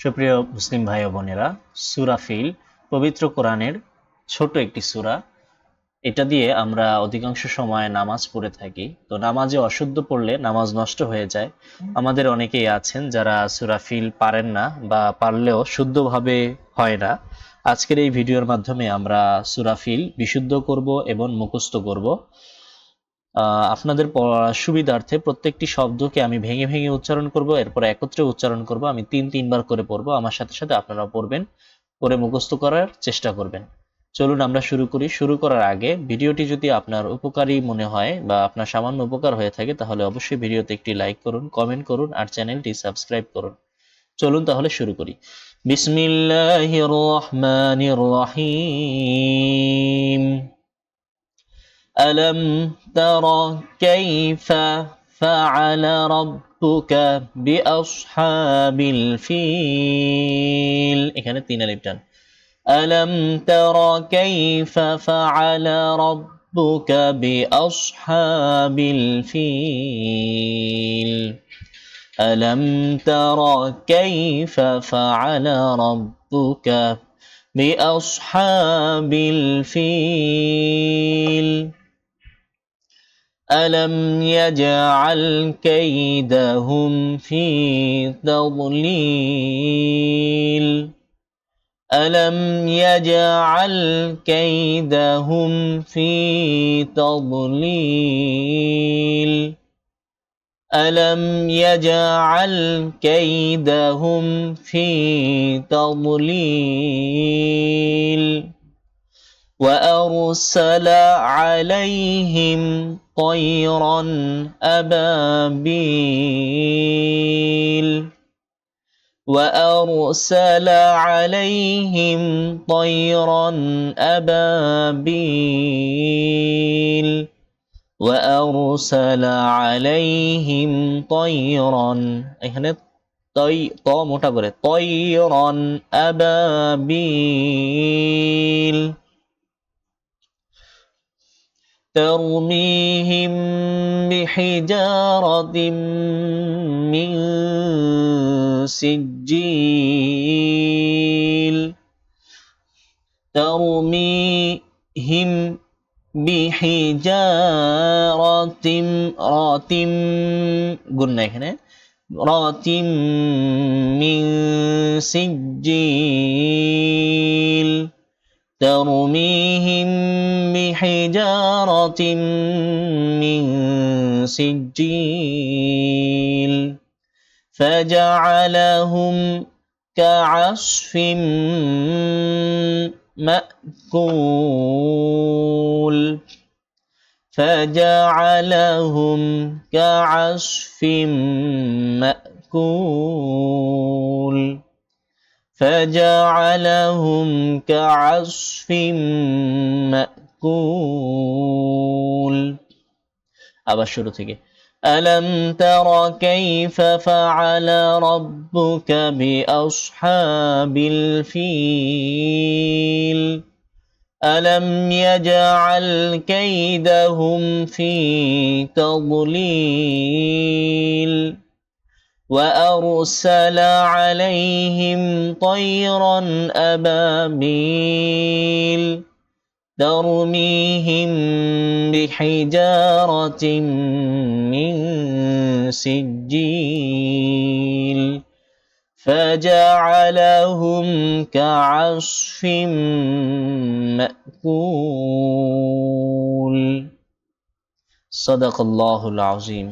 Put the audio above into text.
সুপ্রিয় মুসলিম ভাই ও বোনেরা, সূরা ফিল পবিত্র কোরআনের ছোট একটি সূরা। এটা দিয়ে আমরা অধিকাংশ সময় নামাজ পড়ে থাকি। তো নামাজে অশুদ্ধ পড়লে নামাজ নষ্ট হয়ে যায়। আমাদের অনেকেই আছেন যারা সূরা ফিল পারেন না বা পারলেও শুদ্ধভাবে হয় না। আজকের এই ভিডিওর মাধ্যমে আমরা সূরা ফিল বিশুদ্ধ করব এবং মুখস্থ করব। আপনাদের সুবিধার্থে প্রত্যেকটি শব্দকে আমি ভেঙে ভেঙে উচ্চারণ করব, এরপর একত্রে উচ্চারণ করব। আমি তিনবার করে পড়বো, আমার সাথে সাথে আপনারাও পড়বেন, পড়ে মুখস্থ করার চেষ্টা করবেন। চলুন আমরা শুরু করি। শুরু করার আগে ভিডিওটি যদি আপনার উপকারী মনে হয় বা আপনার সামান্য উপকার হয়ে থাকে, তাহলে অবশ্যই ভিডিওতে একটি লাইক করুন, কমেন্ট করুন আর চ্যানেলটি সাবস্ক্রাইব করুন। চলুন তাহলে শুরু করি। বিসমিল্লাহির রহমানির রহিম। ألم تر كيف فعل ربك بأصحاب الفيل এখানে 3 আলিফ টান। ألم تر كيف فعل ربك بأصحاب الفيل ألم تر كيف فعل ربك بأصحاب الفيل ألم يجعل كيدهم في تضليل ألم يجعل كيدهم في تضليل ألم يجعل كيدهم في تضليل وأرسل عليهم طيرا أبابيل وأرسل عليهم طيرا أبابيل وأرسل عليهم طيرا এখানে ত মোটা করে طيرا أبابيل ترميهم بحجارة من سجيل ترميهم بحجارة راتم قلنا هنا راتم من سجيل ترميهم بحجارة من سجيل فجعلهم كعصف مأكول فجعلهم كعصف مأكول فجعلهم كعصف مأكول আবার শুরু থেকে ألم تر كيف فعل ربك بأصحاب الفيل ألم يجعل كيدهم في تضليل وأرسل عليهم طيرا أبابيل ترميهم بحجارة من سجيل فجعلهم كعصف مأكول صدق الله العظيم